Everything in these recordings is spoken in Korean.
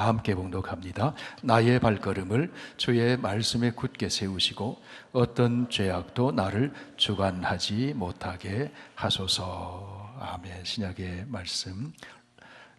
함께 봉독합니다. 나의 발걸음을 주의 말씀에 굳게 세우시고 어떤 죄악도 나를 주관하지 못하게 하소서. 아멘. 신약의 말씀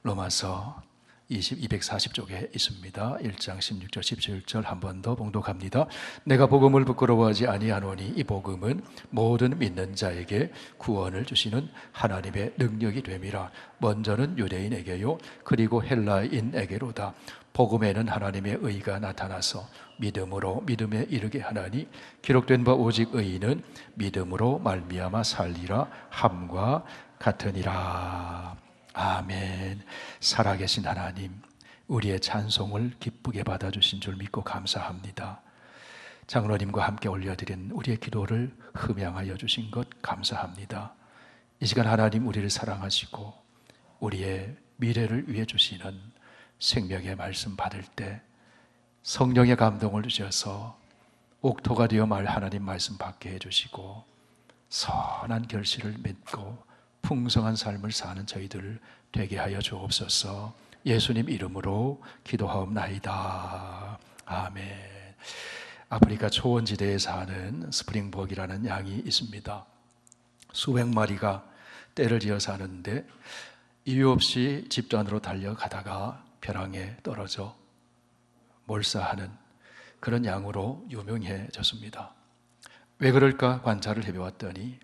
로마서 240쪽에 있습니다. 1장 16절 17절 한 번 더 봉독합니다. 내가 복음을 부끄러워하지 아니하노니 이 복음은 모든 믿는 자에게 구원을 주시는 하나님의 능력이 됨이라. 먼저는 유대인에게요 그리고 헬라인에게로다. 복음에는 하나님의 의가 나타나서 믿음으로 믿음에 이르게 하나니 기록된 바 오직 의인은 믿음으로 말미암아 살리라 함과 같으니라. 아멘. 살아계신 하나님, 우리의 찬송을 기쁘게 받아주신 줄 믿고 감사합니다. 장로님과 함께 올려드린 우리의 기도를 흠양하여 주신 것 감사합니다. 이 시간 하나님 우리를 사랑하시고 우리의 미래를 위해 주시는 생명의 말씀 받을 때 성령의 감동을 주셔서 옥토가 되어 말 하나님 말씀 받게 해주시고 선한 결실을 맺고 풍성한 삶을 사는 저희들 되게 하여 주옵소서. 예수님 이름으로 기도하옵나이다. 아멘. 아프리카 초원지대에 사는 스프링복이라는 양이 있습니다. 수백 마리가 떼를 지어 사는데 이유 없이 집단으로 달려가다가 벼랑에 떨어져 몰사하는 그런 양으로 유명해졌습니다. 왜 그럴까 관찰을 해보았더니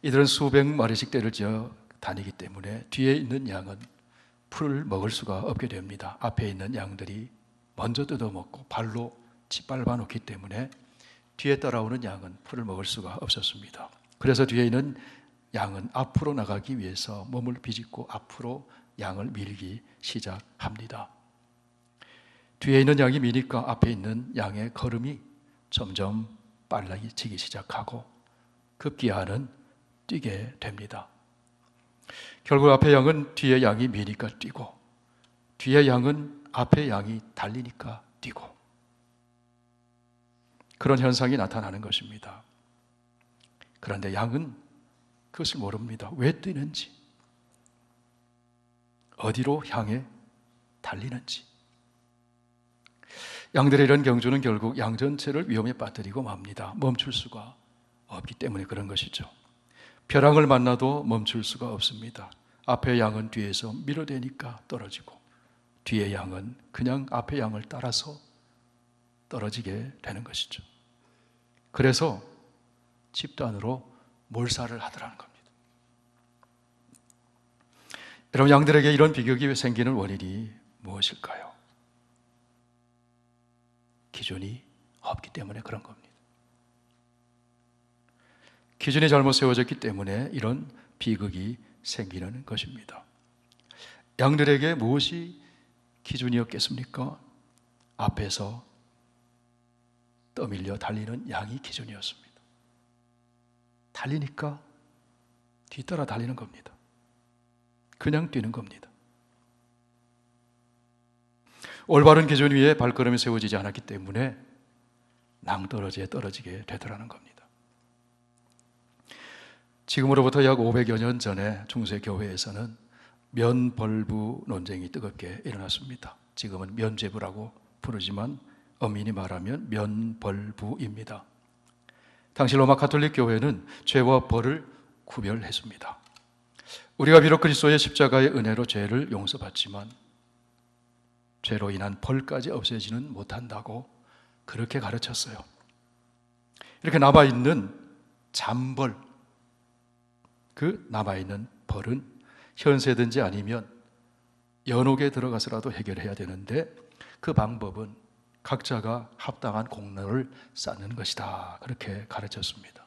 이들은 수백 마리씩 떼를 지어 다니기 때문에 뒤에 있는 양은 풀을 먹을 수가 없게 됩니다. 앞에 있는 양들이 먼저 뜯어먹고 발로 짓밟아 놓기 때문에 뒤에 따라오는 양은 풀을 먹을 수가 없었습니다. 그래서 뒤에 있는 양은 앞으로 나가기 위해서 몸을 비집고 앞으로 양을 밀기 시작합니다. 뒤에 있는 양이 미니까 앞에 있는 양의 걸음이 점점 빨라지기 시작하고 급기야는 뛰게 됩니다. 결국 앞에 양은 뒤에 양이 미니까 뛰고 뒤에 양은 앞에 양이 달리니까 뛰고 그런 현상이 나타나는 것입니다. 그런데 양은 그것을 모릅니다. 왜 뛰는지, 어디로 향해 달리는지. 양들의 이런 경주는 결국 양 전체를 위험에 빠뜨리고 맙니다. 멈출 수가 없기 때문에 그런 것이죠. 벼랑을 만나도 멈출 수가 없습니다. 앞의 양은 뒤에서 밀어대니까 떨어지고 뒤의 양은 그냥 앞의 양을 따라서 떨어지게 되는 것이죠. 그래서 집단으로 몰살을 하더라는 겁니다. 여러분, 양들에게 이런 비극이 생기는 원인이 무엇일까요? 기준이 없기 때문에 그런 겁니다. 기준이 잘못 세워졌기 때문에 이런 비극이 생기는 것입니다. 양들에게 무엇이 기준이었겠습니까? 앞에서 떠밀려 달리는 양이 기준이었습니다. 달리니까 뒤따라 달리는 겁니다. 그냥 뛰는 겁니다. 올바른 기준 위에 발걸음이 세워지지 않았기 때문에 낭떠러지에 떨어지게 되더라는 겁니다. 지금으로부터 약 500여 년 전에 중세교회에서는 면벌부 논쟁이 뜨겁게 일어났습니다. 지금은 면죄부라고 부르지만 엄연히 말하면 면벌부입니다. 당시 로마 가톨릭 교회는 죄와 벌을 구별했습니다. 우리가 비록 그리스도의 십자가의 은혜로 죄를 용서받지만 죄로 인한 벌까지 없애지는 못한다고 그렇게 가르쳤어요. 이렇게 남아있는 잔벌, 그 남아있는 벌은 현세든지 아니면 연옥에 들어가서라도 해결해야 되는데 그 방법은 각자가 합당한 공로를 쌓는 것이다. 그렇게 가르쳤습니다.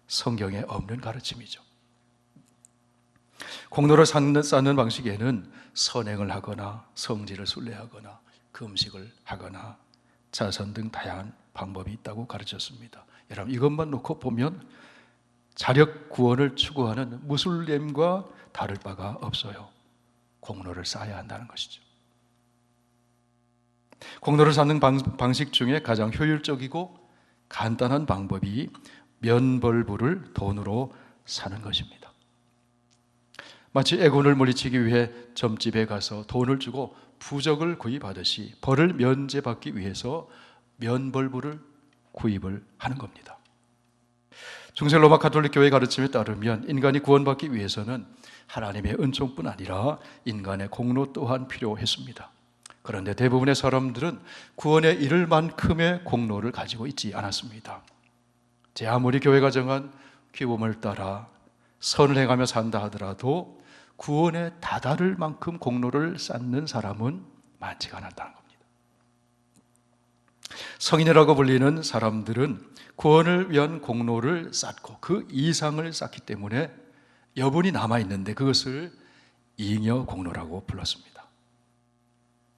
성경에 없는 가르침이죠. 공로를 쌓는 방식에는 선행을 하거나 성지를 순례하거나 금식을 하거나 자선 등 다양한 방법이 있다고 가르쳤습니다. 여러분, 이것만 놓고 보면 자력 구원을 추구하는 무슬림과 다를 바가 없어요. 공로를 쌓아야 한다는 것이죠. 공로를 쌓는 방식 중에 가장 효율적이고 간단한 방법이 면벌부를 돈으로 사는 것입니다. 마치 애군을 물리치기 위해 점집에 가서 돈을 주고 부적을 구입하듯이 벌을 면제받기 위해서 면벌부를 구입을 하는 겁니다. 중세 로마 가톨릭 교회 가르침에 따르면 인간이 구원받기 위해서는 하나님의 은총뿐 아니라 인간의 공로 또한 필요했습니다. 그런데 대부분의 사람들은 구원에 이를 만큼의 공로를 가지고 있지 않았습니다. 제 아무리 교회가 정한 규범을 따라 선을 행하며 산다 하더라도 구원에 다다를 만큼 공로를 쌓는 사람은 많지가 않았다는 겁니다. 성인이라고 불리는 사람들은 구원을 위한 공로를 쌓고 그 이상을 쌓기 때문에 여분이 남아있는데 그것을 잉여 공로라고 불렀습니다.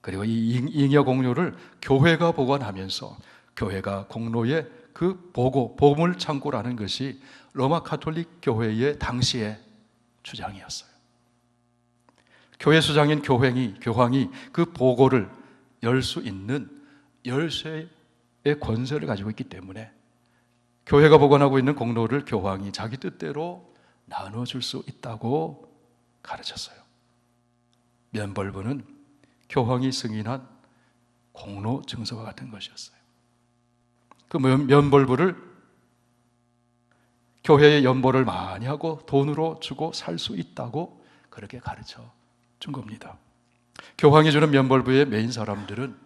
그리고 이 잉여 공로를 교회가 보관하면서 교회가 공로의 그 보물 창고라는 것이 로마 가톨릭 교회의 당시의 주장이었어요. 교회 수장인 교황이 그 보고를 열 수 있는 열쇠의 권세를 가지고 있기 때문에 교회가 보관하고 있는 공로를 교황이 자기 뜻대로 나눠줄 수 있다고 가르쳤어요. 면벌부는 교황이 승인한 공로 증서와 같은 것이었어요. 그 면벌부를 교회에 연보를 많이 하고 돈으로 주고 살 수 있다고 그렇게 가르쳐 준 겁니다. 교황이 주는 면벌부의 메인 사람들은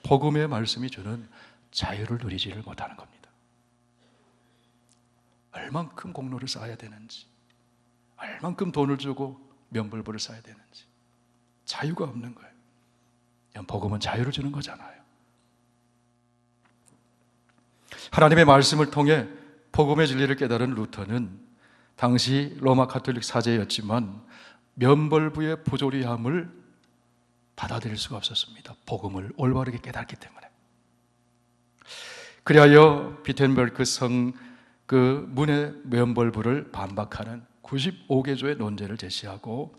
복음의 말씀이 주는 자유를 누리지를 못하는 겁니다. 얼만큼 공로를 쌓아야 되는지, 얼만큼 돈을 주고 면벌부를 쌓아야 되는지 자유가 없는 거예요. 복음은 자유를 주는 거잖아요. 하나님의 말씀을 통해 복음의 진리를 깨달은 루터는 당시 로마 가톨릭 사제였지만 면벌부의 부조리함을 받아들일 수가 없었습니다. 복음을 올바르게 깨닫기 때문에. 그리하여 비텐베르크 성 그 문의 면벌부를 반박하는 95개조의 논제를 제시하고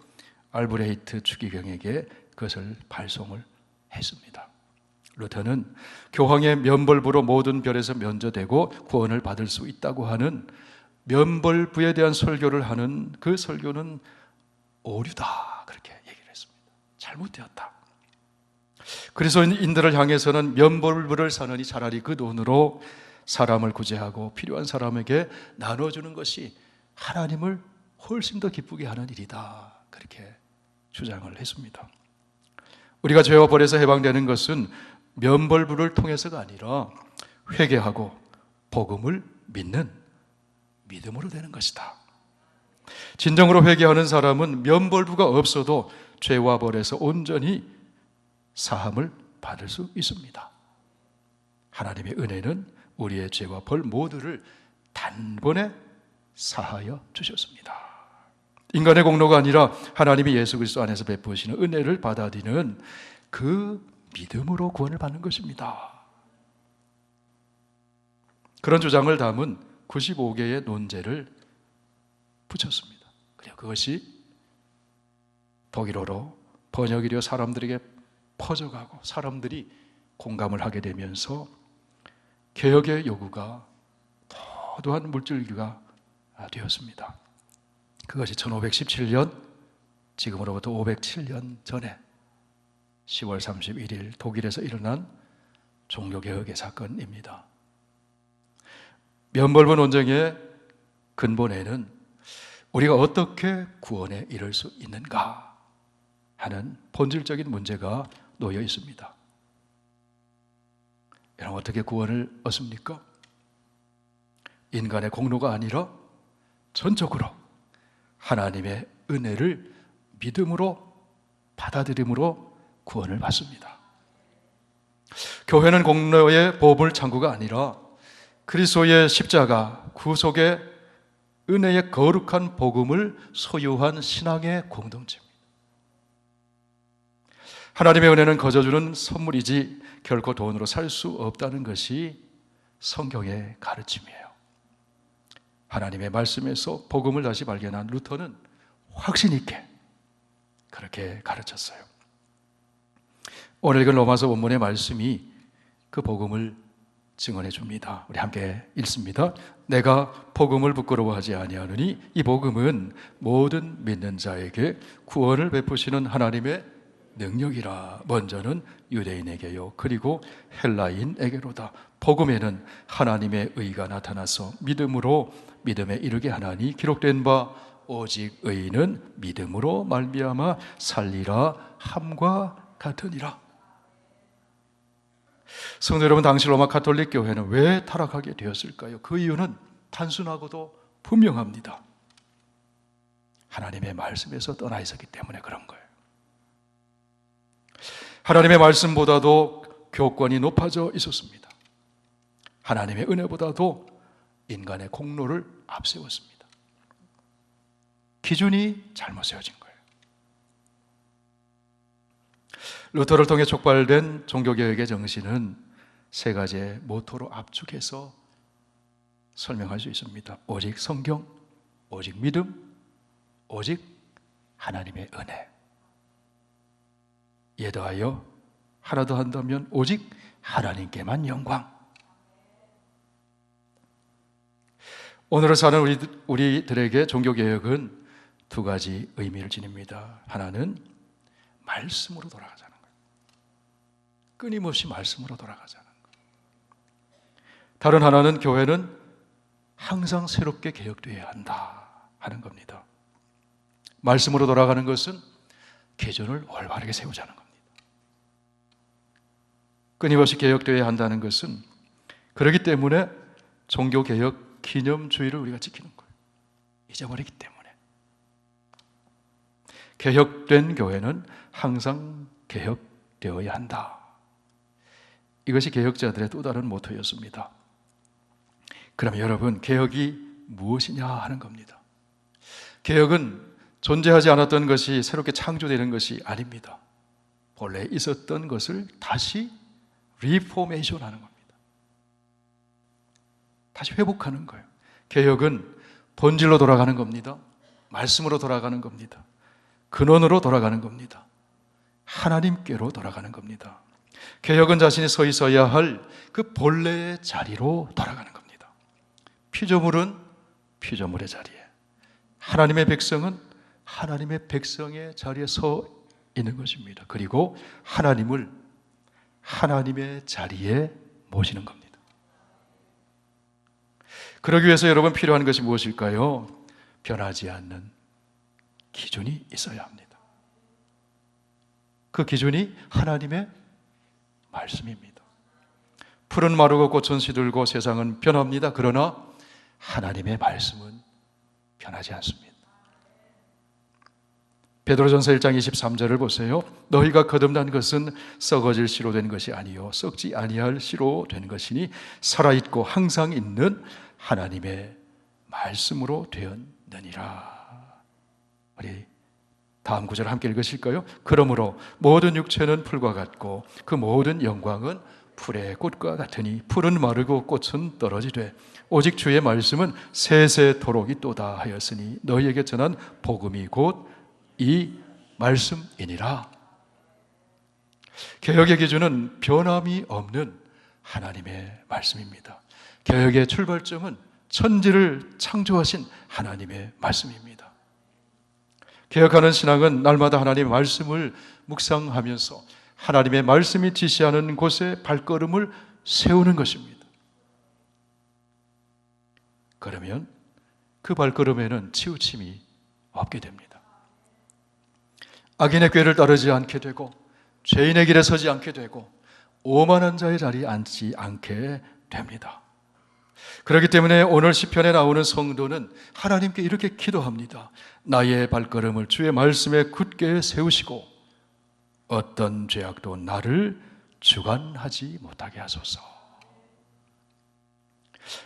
알브레히트 추기경에게 그것을 발송을 했습니다. 루터는 교황의 면벌부로 모든 별에서 면제되고 구원을 받을 수 있다고 하는 면벌부에 대한 설교를 하는 그 설교는 오류다 그렇게 얘기를 했습니다. 잘못되었다. 그리스도인들을 향해서는 면벌부를 사느니 차라리 그 돈으로 사람을 구제하고 필요한 사람에게 나눠주는 것이 하나님을 훨씬 더 기쁘게 하는 일이다 그렇게 주장을 했습니다. 우리가 죄와 벌에서 해방되는 것은 면벌부를 통해서가 아니라 회개하고 복음을 믿는 믿음으로 되는 것이다. 진정으로 회개하는 사람은 면벌부가 없어도 죄와 벌에서 온전히 사함을 받을 수 있습니다. 하나님의 은혜는 우리의 죄와 벌 모두를 단번에 사하여 주셨습니다. 인간의 공로가 아니라 하나님이 예수 그리스도 안에서 베푸시는 은혜를 받아들이는 그 믿음으로 구원을 받는 것입니다. 그런 주장을 담은 95개의 논제를 붙였습니다. 그리고 그것이 독일어로 번역이 되어 사람들에게 퍼져가고 사람들이 공감을 하게 되면서 개혁의 요구가 도도한 물줄기가 되었습니다. 그것이 1517년, 지금으로부터 507년 전에 10월 31일 독일에서 일어난 종교개혁의 사건입니다. 면벌부 논쟁의 근본에는 우리가 어떻게 구원에 이를 수 있는가 하는 본질적인 문제가 놓여 있습니다. 여러분, 어떻게 구원을 얻습니까? 인간의 공로가 아니라 전적으로 하나님의 은혜를 믿음으로 받아들임으로 구원을 받습니다. 교회는 공로의 보물 창고가 아니라 그리스도의 십자가 구속의 은혜의 거룩한 복음을 소유한 신앙의 공동체입니다. 하나님의 은혜는 거저주는 선물이지 결코 돈으로 살 수 없다는 것이 성경의 가르침이에요. 하나님의 말씀에서 복음을 다시 발견한 루터는 확신 있게 그렇게 가르쳤어요. 오늘 읽은 로마서 본문의 말씀이 그 복음을 증언해 줍니다. 우리 함께 읽습니다. 내가 복음을 부끄러워하지 아니하노니 이 복음은 모든 믿는 자에게 구원을 베푸시는 하나님의 능력이라. 먼저는 유대인에게요 그리고 헬라인에게로다. 복음에는 하나님의 의가 나타나서 믿음으로 믿음에 이르게 하나니 기록된 바 오직 의인은 믿음으로 말미암아 살리라 함과 같으니라. 성도 여러분, 당시 로마 가톨릭 교회는 왜 타락하게 되었을까요? 그 이유는 단순하고도 분명합니다. 하나님의 말씀에서 떠나 있었기 때문에 그런 거예요. 하나님의 말씀보다도 교권이 높아져 있었습니다. 하나님의 은혜보다도 인간의 공로를 앞세웠습니다. 기준이 잘못 세워진 거예요. 루터를 통해 촉발된 종교개혁의 정신은 세 가지의 모토로 압축해서 설명할 수 있습니다. 오직 성경, 오직 믿음, 오직 하나님의 은혜. 이에 더하여 하나 더 한다면 오직 하나님께만 영광. 오늘을 사는 우리들에게 종교개혁은 두 가지 의미를 지닙니다. 하나는 말씀으로 돌아가자는 거예요. 끊임없이 말씀으로 돌아가자는 거예요. 다른 하나는 교회는 항상 새롭게 개혁되어야 한다 하는 겁니다. 말씀으로 돌아가는 것은 기준을 올바르게 세우자는 겁니다. 끊임없이 개혁되어야 한다는 것은 그렇기 때문에 종교개혁 기념주의를 우리가 지키는 거예요. 잊어버리기 때문에. 개혁된 교회는 항상 개혁되어야 한다. 이것이 개혁자들의 또 다른 모토였습니다. 그럼 여러분, 개혁이 무엇이냐 하는 겁니다. 개혁은 존재하지 않았던 것이 새롭게 창조되는 것이 아닙니다. 본래 있었던 것을 다시 리포메이션 하는 겁니다. 다시 회복하는 거예요. 개혁은 본질로 돌아가는 겁니다. 말씀으로 돌아가는 겁니다. 근원으로 돌아가는 겁니다. 하나님께로 돌아가는 겁니다. 개혁은 자신이 서 있어야 할 그 본래의 자리로 돌아가는 겁니다. 피조물은 피조물의 자리에, 하나님의 백성은 하나님의 백성의 자리에 서 있는 것입니다. 그리고 하나님을 하나님의 자리에 모시는 겁니다. 그러기 위해서 여러분 필요한 것이 무엇일까요? 변하지 않는 기준이 있어야 합니다. 그 기준이 하나님의 말씀입니다. 풀은 마르고 꽃은 시들고 세상은 변합니다. 그러나 하나님의 말씀은 변하지 않습니다. 베드로전서 1장 23절을 보세요. 너희가 거듭난 것은 썩어질 씨로 된 것이 아니요 썩지 아니할 씨로 된 것이니 살아있고 항상 있는 하나님의 말씀으로 되었느니라. 우리 다음 구절 함께 읽으실까요? 그러므로 모든 육체는 풀과 같고 그 모든 영광은 풀의 꽃과 같으니 풀은 마르고 꽃은 떨어지되 오직 주의 말씀은 세세토록 있도다 하였으니 너희에게 전한 복음이 곧 이 말씀이니라. 개혁의 기준은 변함이 없는 하나님의 말씀입니다. 개혁의 출발점은 천지를 창조하신 하나님의 말씀입니다. 개혁하는 신앙은 날마다 하나님의 말씀을 묵상하면서 하나님의 말씀이 지시하는 곳에 발걸음을 세우는 것입니다. 그러면 그 발걸음에는 치우침이 없게 됩니다. 악인의 꾀를 따르지 않게 되고 죄인의 길에 서지 않게 되고 오만한 자의 자리에 앉지 않게 됩니다. 그렇기 때문에 오늘 시편에 나오는 성도는 하나님께 이렇게 기도합니다. 나의 발걸음을 주의 말씀에 굳게 세우시고 어떤 죄악도 나를 주관하지 못하게 하소서.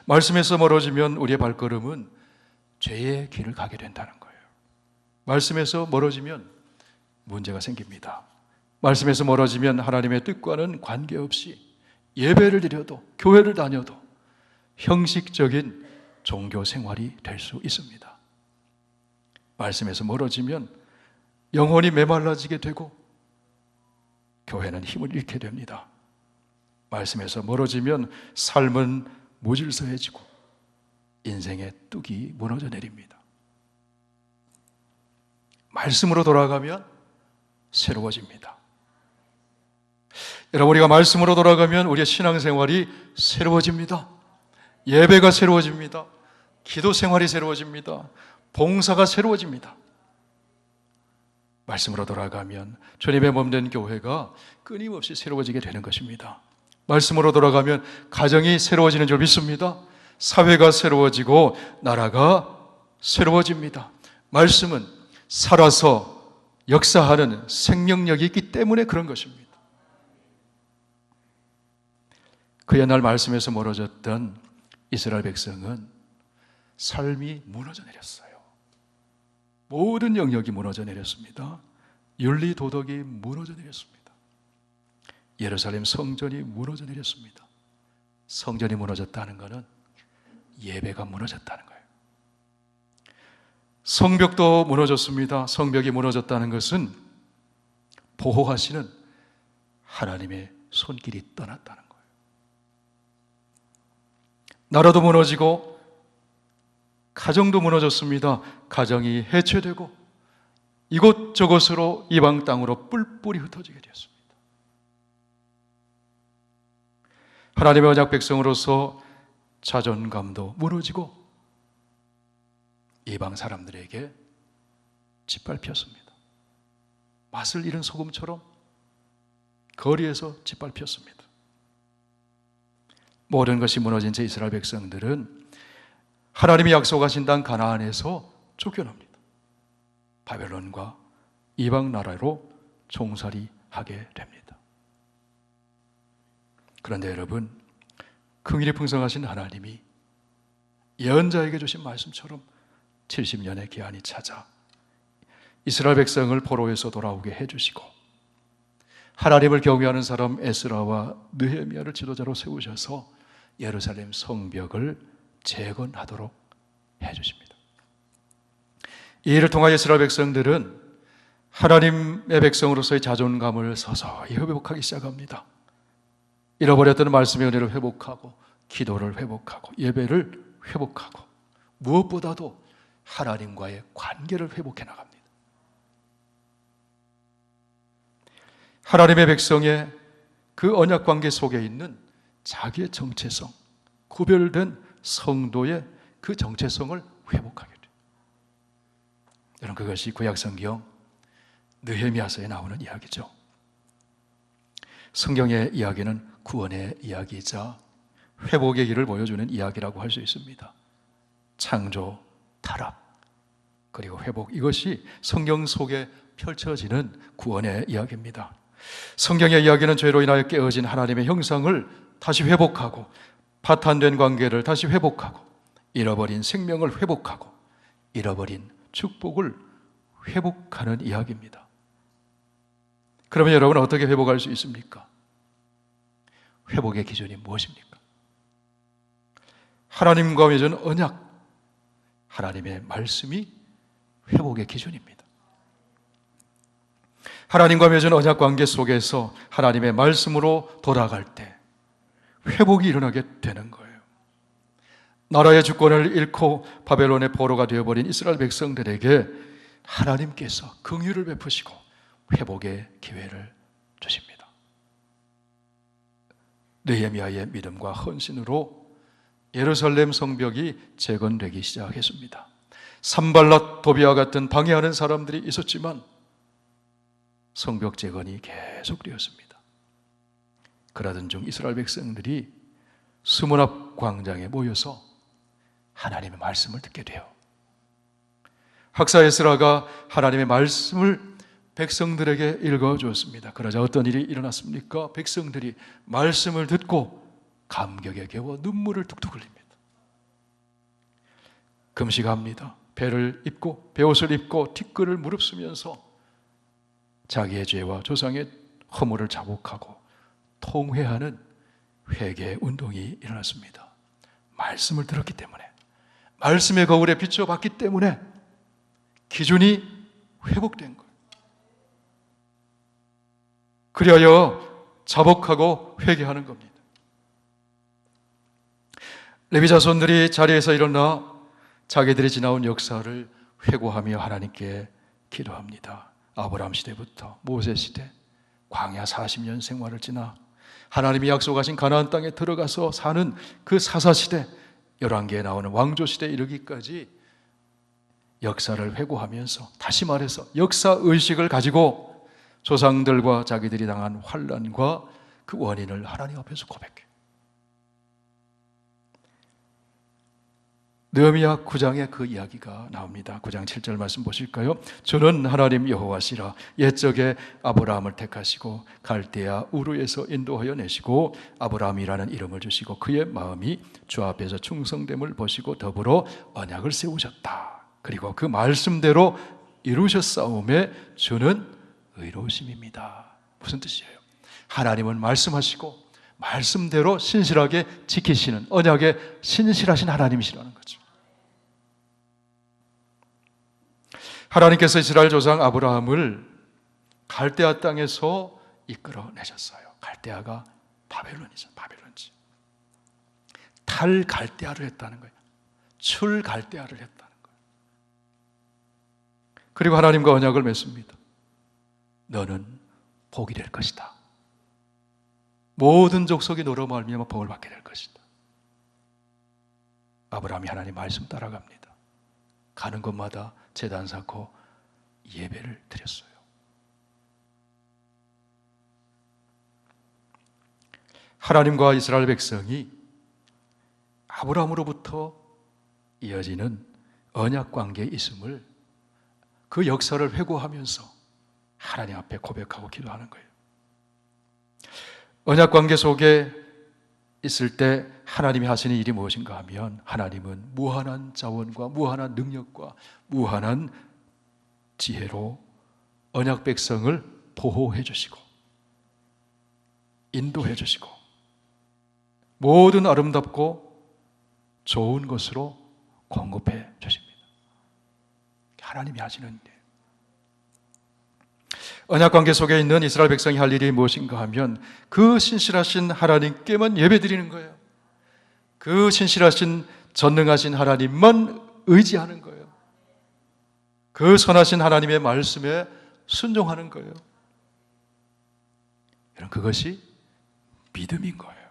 말씀에서 멀어지면 우리의 발걸음은 죄의 길을 가게 된다는 거예요. 말씀에서 멀어지면 문제가 생깁니다. 말씀에서 멀어지면 하나님의 뜻과는 관계없이 예배를 드려도 교회를 다녀도 형식적인 종교 생활이 될 수 있습니다. 말씀에서 멀어지면 영혼이 메말라지게 되고 교회는 힘을 잃게 됩니다. 말씀에서 멀어지면 삶은 무질서해지고 인생의 뚝이 무너져 내립니다. 말씀으로 돌아가면 새로워집니다. 여러분, 우리가 말씀으로 돌아가면 우리의 신앙생활이 새로워집니다. 예배가 새로워집니다. 기도 생활이 새로워집니다. 봉사가 새로워집니다. 말씀으로 돌아가면 주님의 몸된 교회가 끊임없이 새로워지게 되는 것입니다. 말씀으로 돌아가면 가정이 새로워지는 줄 믿습니다. 사회가 새로워지고 나라가 새로워집니다. 말씀은 살아서 역사하는 생명력이 있기 때문에 그런 것입니다. 그 옛날 말씀에서 멀어졌던 이스라엘 백성은 삶이 무너져 내렸어요. 모든 영역이 무너져 내렸습니다. 윤리 도덕이 무너져 내렸습니다. 예루살렘 성전이 무너져 내렸습니다. 성전이 무너졌다는 것은 예배가 무너졌다는 거예요. 성벽도 무너졌습니다. 성벽이 무너졌다는 것은 보호하시는 하나님의 손길이 떠났다는 거예요. 나라도 무너지고 가정도 무너졌습니다. 가정이 해체되고 이곳저곳으로 이방 땅으로 뿔뿔이 흩어지게 되었습니다. 하나님의 언약 백성으로서 자존감도 무너지고 이방 사람들에게 짓밟혔습니다. 맛을 잃은 소금처럼 거리에서 짓밟혔습니다. 모든 것이 무너진 채 이스라엘 백성들은 하나님이 약속하신 땅 가나안에서 쫓겨납니다. 바벨론과 이방 나라로 종살이하게 됩니다. 그런데 여러분, 긍휼이 풍성하신 하나님이 예언자에게 주신 말씀처럼 70년의 기한이 찾아 이스라엘 백성을 포로에서 돌아오게 해주시고 하나님을 경외하는 사람 에스라와 느헤미야를 지도자로 세우셔서 예루살렘 성벽을 재건하도록 해주십니다. 이 일을 통하여 이스라엘 백성들은 하나님의 백성으로서의 자존감을 서서히 회복하기 시작합니다. 잃어버렸던 말씀의 은혜를 회복하고 기도를 회복하고 예배를 회복하고 무엇보다도 하나님과의 관계를 회복해 나갑니다. 하나님의 백성의 그 언약 관계 속에 있는 자기의 정체성, 구별된 성도의 그 정체성을 회복하게 돼요. 여러분, 그것이 구약성경 느헤미야서에 나오는 이야기죠. 성경의 이야기는 구원의 이야기이자 회복의 길을 보여주는 이야기라고 할 수 있습니다. 창조, 타락, 그리고 회복, 이것이 성경 속에 펼쳐지는 구원의 이야기입니다. 성경의 이야기는 죄로 인하여 깨어진 하나님의 형상을 다시 회복하고 파탄된 관계를 다시 회복하고 잃어버린 생명을 회복하고 잃어버린 축복을 회복하는 이야기입니다. 그러면 여러분, 어떻게 회복할 수 있습니까? 회복의 기준이 무엇입니까? 하나님과 맺은 언약, 하나님의 말씀이 회복의 기준입니다. 하나님과 맺은 언약 관계 속에서 하나님의 말씀으로 돌아갈 때 회복이 일어나게 되는 거예요. 나라의 주권을 잃고 바벨론의 포로가 되어버린 이스라엘 백성들에게 하나님께서 긍휼을 베푸시고 회복의 기회를 주십니다. 느헤미야의 믿음과 헌신으로 예루살렘 성벽이 재건되기 시작했습니다. 산발랏, 도비와 같은 방해하는 사람들이 있었지만 성벽 재건이 계속되었습니다. 그러던 중 이스라엘 백성들이 수문 앞 광장에 모여서 하나님의 말씀을 듣게 돼요. 학사 에스라가 하나님의 말씀을 백성들에게 읽어주었습니다. 그러자 어떤 일이 일어났습니까? 백성들이 말씀을 듣고 감격에 겨워 눈물을 뚝뚝 흘립니다. 금식합니다. 배를 입고 베옷을 입고 티끌을 무릅쓰면서 자기의 죄와 조상의 허물을 자복하고 통회하는 회개 운동이 일어났습니다. 말씀을 들었기 때문에, 말씀의 거울에 비춰봤기 때문에 기준이 회복된 거예요. 그리하여 자복하고 회개하는 겁니다. 레위 자손들이 자리에서 일어나 자기들이 지나온 역사를 회고하며 하나님께 기도합니다. 아브라함 시대부터 모세 시대, 광야 40년 생활을 지나 하나님이 약속하신 가나안 땅에 들어가서 사는 그 사사시대, 열왕기에 나오는 왕조시대에 이르기까지 역사를 회고하면서, 다시 말해서 역사의식을 가지고 조상들과 자기들이 당한 환난과 그 원인을 하나님 앞에서 고백해. 느헤미야 9장에 그 이야기가 나옵니다. 9장 7절 말씀 보실까요? 주는 하나님 여호와시라. 옛적에 아브라함을 택하시고 갈대아 우르에서 인도하여 내시고 아브라함이라는 이름을 주시고 그의 마음이 주 앞에서 충성됨을 보시고 더불어 언약을 세우셨다. 그리고 그 말씀대로 이루셨사오매 주는 의로우심입니다. 무슨 뜻이에요? 하나님은 말씀하시고 말씀대로 신실하게 지키시는 언약에 신실하신 하나님이시라는 거죠. 하나님께서 이스라엘 조상 아브라함을 갈대아 땅에서 이끌어내셨어요. 갈대아가 바벨론이죠. 바벨론지. 탈 갈대아를 했다는 거예요. 출 갈대아를 했다는 거예요. 그리고 하나님과 언약을 맺습니다. 너는 복이 될 것이다. 모든 족속이 너로 말미암아 복을 받게 될 것이다. 아브라함이 하나님 말씀 따라갑니다. 가는 곳마다 제단 쌓고 예배를 드렸어요. 하나님과 이스라엘 백성이 아브라함으로부터 이어지는 언약 관계에 있음을, 그 역사를 회고하면서 하나님 앞에 고백하고 기도하는 거예요. 언약 관계 속에 있을 때 하나님이 하시는 일이 무엇인가 하면, 하나님은 무한한 자원과 무한한 능력과 무한한 지혜로 언약 백성을 보호해 주시고 인도해 주시고 모든 아름답고 좋은 것으로 공급해 주십니다. 하나님이 하시는 일. 언약 관계 속에 있는 이스라엘 백성이 할 일이 무엇인가 하면 그 신실하신 하나님께만 예배드리는 거예요. 그 신실하신 전능하신 하나님만 의지하는 거예요. 그 선하신 하나님의 말씀에 순종하는 거예요. 여러분, 그것이 믿음인 거예요.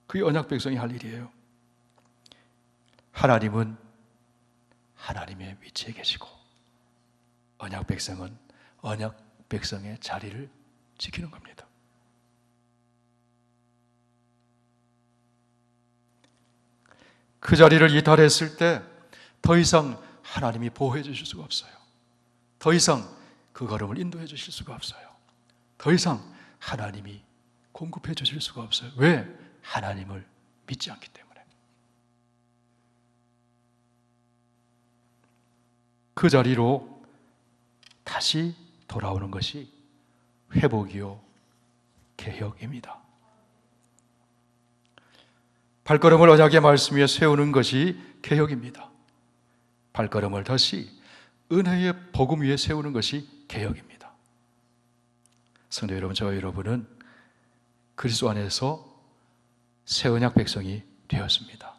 그게 언약 백성이 할 일이에요. 하나님은 하나님의 위치에 계시고 언약 백성은 언약 백성의 자리를 지키는 겁니다. 그 자리를 이탈했을 때 더 이상 하나님이 보호해 주실 수가 없어요. 더 이상 그 걸음을 인도해 주실 수가 없어요. 더 이상 하나님이 공급해 주실 수가 없어요. 왜? 하나님을 믿지 않기 때문에. 그 자리로 다시 돌아오는 것이 회복이요 개혁입니다. 발걸음을 언약의 말씀 위에 세우는 것이 개혁입니다. 발걸음을 다시 은혜의 복음 위에 세우는 것이 개혁입니다. 성도 여러분, 저와 여러분은 그리스도 안에서 새 언약 백성이 되었습니다.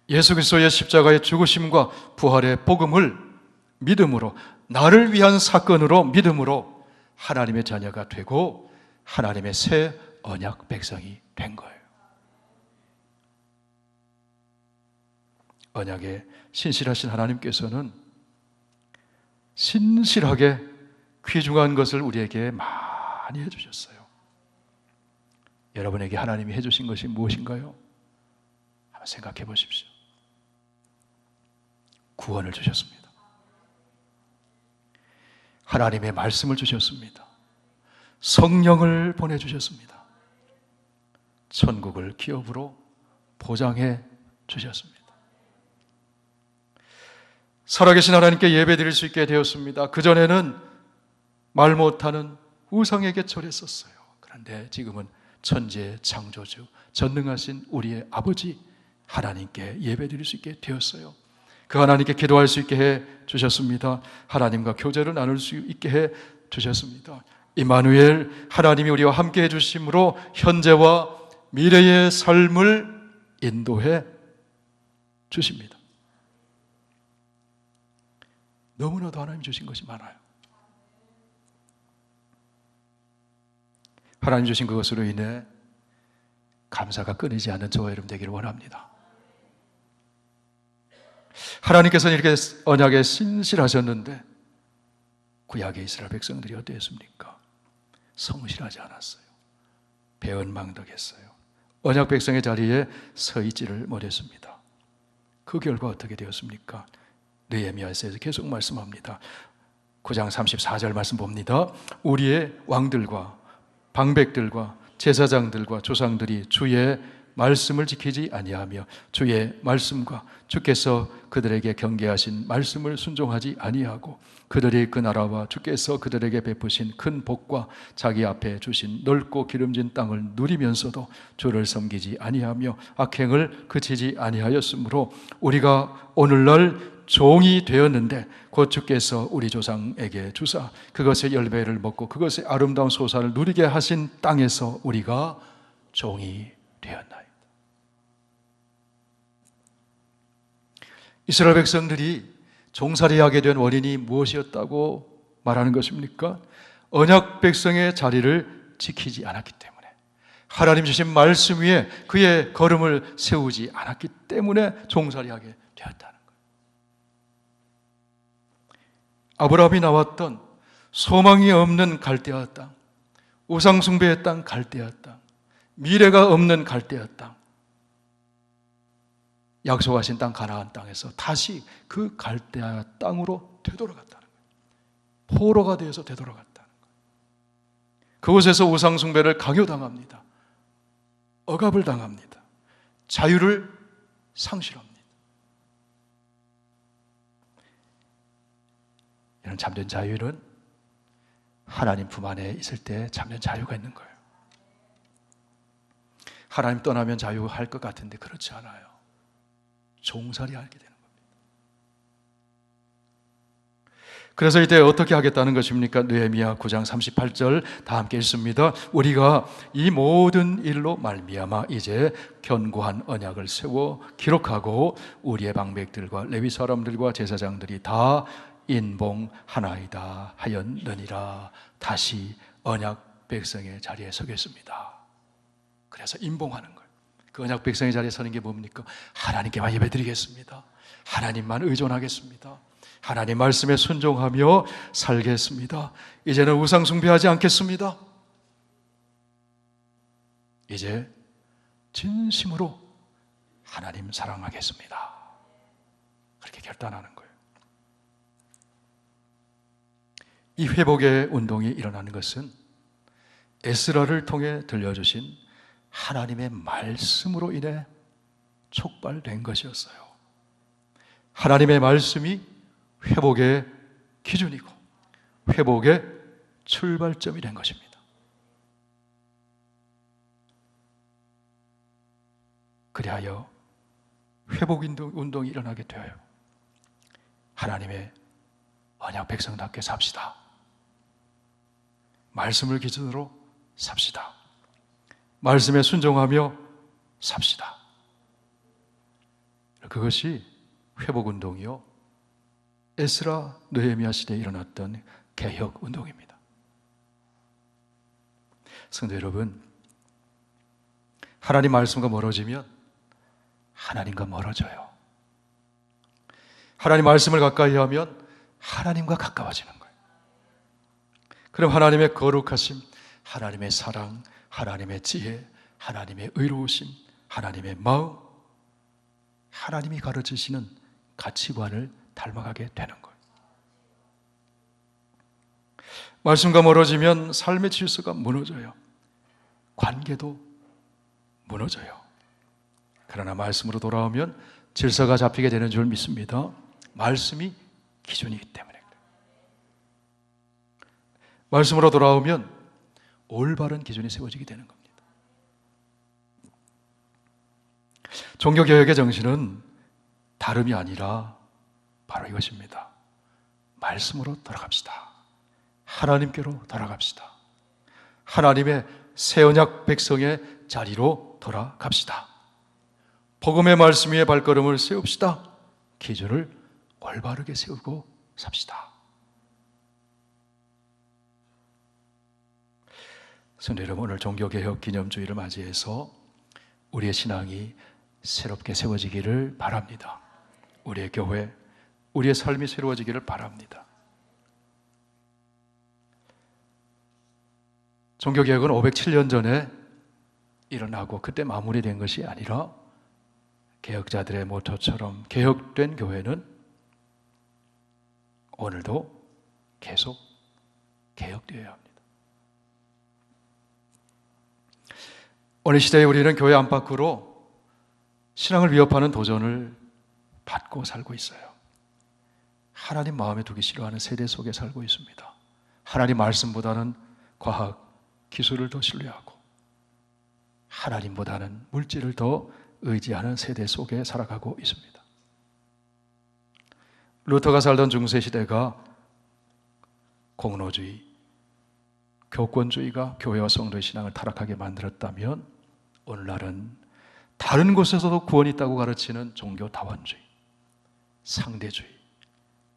예수 그리스도의 십자가의 죽으심과 부활의 복음을 믿음으로, 나를 위한 사건으로 믿음으로 하나님의 자녀가 되고 하나님의 새 언약 백성이 된 거예요. 언약에 신실하신 하나님께서는 신실하게 귀중한 것을 우리에게 많이 해주셨어요. 여러분에게 하나님이 해주신 것이 무엇인가요? 한번 생각해 보십시오. 구원을 주셨습니다. 하나님의 말씀을 주셨습니다. 성령을 보내주셨습니다. 천국을 기업으로 보장해 주셨습니다. 살아계신 하나님께 예배드릴 수 있게 되었습니다. 그전에는 말 못하는 우상에게 절했었어요. 그런데 지금은 천지의 창조주, 전능하신 우리의 아버지 하나님께 예배드릴 수 있게 되었어요. 그 하나님께 기도할 수 있게 해 주셨습니다. 하나님과 교제를 나눌 수 있게 해 주셨습니다. 임마누엘, 하나님이 우리와 함께 해 주심으로 현재와 미래의 삶을 인도해 주십니다. 너무나도 하나님 주신 것이 많아요. 하나님 주신 그것으로 인해 감사가 끊이지 않는 저와 여러분 되기를 원합니다. 하나님께서는 이렇게 언약에 신실하셨는데 구약의 이스라엘 백성들이 어땠습니까? 성실하지 않았어요. 배은망덕했어요. 언약 백성의 자리에 서 있지를 못했습니다. 그 결과 어떻게 되었습니까? 느헤미야서에서 계속 말씀합니다. 9장 34절 말씀 봅니다. 우리의 왕들과 방백들과 제사장들과 조상들이 주의 말씀을 지키지 아니하며 주의 말씀과 주께서 그들에게 경계하신 말씀을 순종하지 아니하고 그들이 그 나라와 주께서 그들에게 베푸신 큰 복과 자기 앞에 주신 넓고 기름진 땅을 누리면서도 주를 섬기지 아니하며 악행을 그치지 아니하였으므로 우리가 오늘날 종이 되었는데 곧 주께서 우리 조상에게 주사 그것의 열매를 먹고 그것의 아름다운 소산을 누리게 하신 땅에서 우리가 종이 되었나이다. 이스라엘 백성들이 종살이하게 된 원인이 무엇이었다고 말하는 것입니까? 언약 백성의 자리를 지키지 않았기 때문에, 하나님 주신 말씀 위에 그의 걸음을 세우지 않았기 때문에 종살이하게 되었다는 거예요. 아브라함이 나왔던 소망이 없는 갈대아 땅, 우상 숭배의 땅 갈대아 땅, 미래가 없는 갈대아 땅, 약속하신 땅 가나안 땅에서 다시 그 갈대아 땅으로 되돌아갔다는 거예요. 포로가 되어서 되돌아갔다는 거예요. 그곳에서 우상 숭배를 강요당합니다. 억압을 당합니다. 자유를 상실합니다. 이런 참된 자유는 하나님 품 안에 있을 때 참된 자유가 있는 거예요. 하나님 떠나면 자유할 것 같은데 그렇지 않아요. 종살이 하게 되는 겁니다. 그래서 이때 어떻게 하겠다는 것입니까? 느헤미야 9장 38절 다 함께 읽습니다. 우리가 이 모든 일로 말미암아 이제 견고한 언약을 세워 기록하고 우리의 방백들과 레위 사람들과 제사장들이 다 인봉하나이다 하였느니라. 다시 언약 백성의 자리에 서겠습니다. 그래서 인봉하는 거예요. 그 언약 백성의 자리에 서는 게 뭡니까? 하나님께만 예배드리겠습니다. 하나님만 의존하겠습니다. 하나님 말씀에 순종하며 살겠습니다. 이제는 우상 숭배하지 않겠습니다. 이제 진심으로 하나님 사랑하겠습니다. 그렇게 결단하는 거예요. 이 회복의 운동이 일어나는 것은 에스라를 통해 들려주신 하나님의 말씀으로 인해 촉발된 것이었어요. 하나님의 말씀이 회복의 기준이고 회복의 출발점이 된 것입니다. 그리하여 회복 운동이 일어나게 되어요. 하나님의 언약 백성답게 삽시다. 말씀을 기준으로 삽시다. 말씀에 순종하며 삽시다. 그것이 회복운동이요 에스라 느헤미야 시대에 일어났던 개혁운동입니다. 성도 여러분, 하나님 말씀과 멀어지면 하나님과 멀어져요. 하나님 말씀을 가까이 하면 하나님과 가까워지는 거예요. 그럼 하나님의 거룩하심, 하나님의 사랑, 하나님의 지혜, 하나님의 의로우심, 하나님의 마음, 하나님이 가르치시는 가치관을 닮아가게 되는 거예요. 말씀과 멀어지면 삶의 질서가 무너져요. 관계도 무너져요. 그러나 말씀으로 돌아오면 질서가 잡히게 되는 줄 믿습니다. 말씀이 기준이기 때문에. 말씀으로 돌아오면 올바른 기준이 세워지게 되는 겁니다. 종교개혁의 정신은 다름이 아니라 바로 이것입니다. 말씀으로 돌아갑시다. 하나님께로 돌아갑시다. 하나님의 새 언약 백성의 자리로 돌아갑시다. 복음의 말씀 위에 발걸음을 세웁시다. 기준을 올바르게 세우고 삽시다. 성도 여러분, 오늘 종교개혁 기념주의를 맞이해서 우리의 신앙이 새롭게 세워지기를 바랍니다. 우리의 교회, 우리의 삶이 새로워지기를 바랍니다. 종교개혁은 507년 전에 일어나고 그때 마무리된 것이 아니라 개혁자들의 모토처럼 개혁된 교회는 오늘도 계속 개혁되어야 합니다. 오늘 시대에 우리는 교회 안팎으로 신앙을 위협하는 도전을 받고 살고 있어요. 하나님 마음에 두기 싫어하는 세대 속에 살고 있습니다. 하나님 말씀보다는 과학, 기술을 더 신뢰하고 하나님보다는 물질을 더 의지하는 세대 속에 살아가고 있습니다. 루터가 살던 중세 시대가 공로주의, 교권주의가 교회와 성도의 신앙을 타락하게 만들었다면 오늘날은 다른 곳에서도 구원이 있다고 가르치는 종교 다원주의, 상대주의,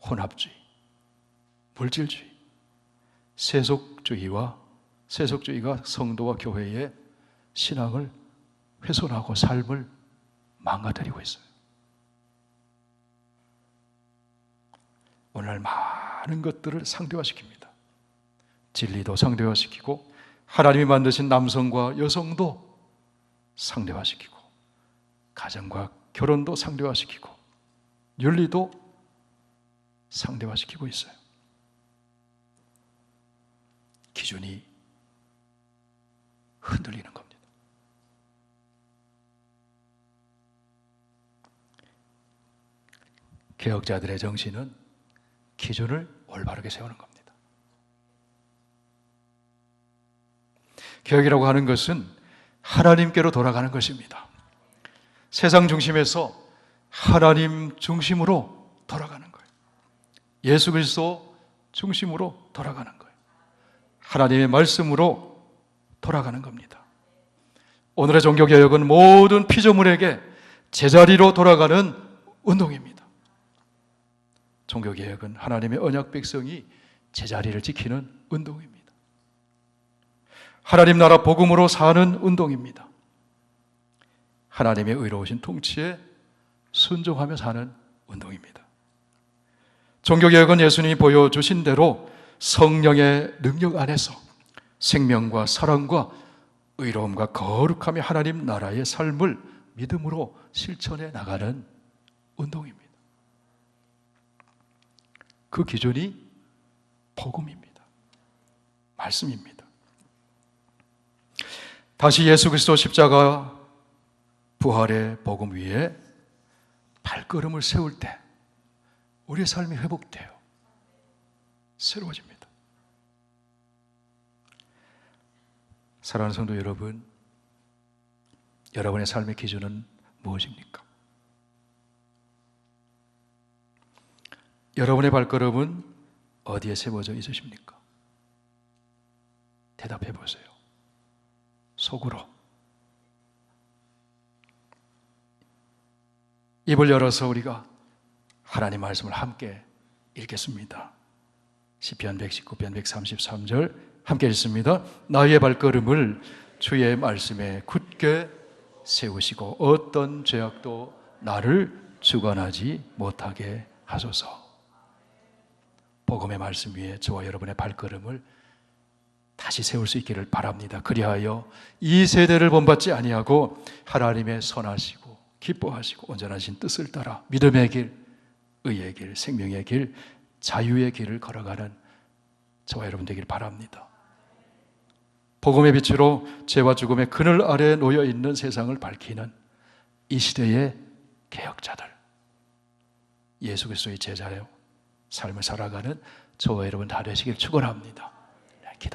혼합주의, 물질주의, 세속주의가 성도와 교회의 신앙을 훼손하고 삶을 망가뜨리고 있어요. 오늘날 많은 것들을 상대화시킵니다. 진리도 상대화시키고 하나님이 만드신 남성과 여성도 상대화시키고 가정과 결혼도 상대화시키고 윤리도 상대화시키고 있어요. 기준이 흔들리는 겁니다. 개혁자들의 정신은 기준을 올바르게 세우는 겁니다. 개혁이라고 하는 것은 하나님께로 돌아가는 것입니다. 세상 중심에서 하나님 중심으로 돌아가는 거예요. 예수 그리스도 중심으로 돌아가는 거예요. 하나님의 말씀으로 돌아가는 겁니다. 오늘의 종교개혁은 모든 피조물에게 제자리로 돌아가는 운동입니다. 종교개혁은 하나님의 언약 백성이 제자리를 지키는 운동입니다. 하나님 나라 복음으로 사는 운동입니다. 하나님의 의로우신 통치에 순종하며 사는 운동입니다. 종교개혁은 예수님이 보여주신 대로 성령의 능력 안에서 생명과 사랑과 의로움과 거룩함의 하나님 나라의 삶을 믿음으로 실천해 나가는 운동입니다. 그 기준이 복음입니다. 말씀입니다. 다시 예수 그리스도 십자가 부활의 복음 위에 발걸음을 세울 때 우리의 삶이 회복돼요. 새로워집니다. 사랑하는 성도 여러분, 여러분의 삶의 기준은 무엇입니까? 여러분의 발걸음은 어디에 세워져 있으십니까? 대답해 보세요. 속으로. 입을 열어서 우리가 하나님 말씀을 함께 읽겠습니다. 시편 119편 133절 함께 읽습니다. 나의 발걸음을 주의 말씀에 굳게 세우시고 어떤 죄악도 나를 주관하지 못하게 하소서. 복음의 말씀 위에 저와 여러분의 발걸음을 다시 세울 수 있기를 바랍니다. 그리하여 이 세대를 본받지 아니하고 하나님의 선하시고 기뻐하시고 온전하신 뜻을 따라 믿음의 길, 의의 길, 생명의 길, 자유의 길을 걸어가는 저와 여러분 되길 바랍니다. 복음의 빛으로 죄와 죽음의 그늘 아래에 놓여 있는 세상을 밝히는 이 시대의 개혁자들, 예수 그리스도의 제자요 삶을 살아가는 저와 여러분 다 되시길 축원합니다. 기도하겠습니다.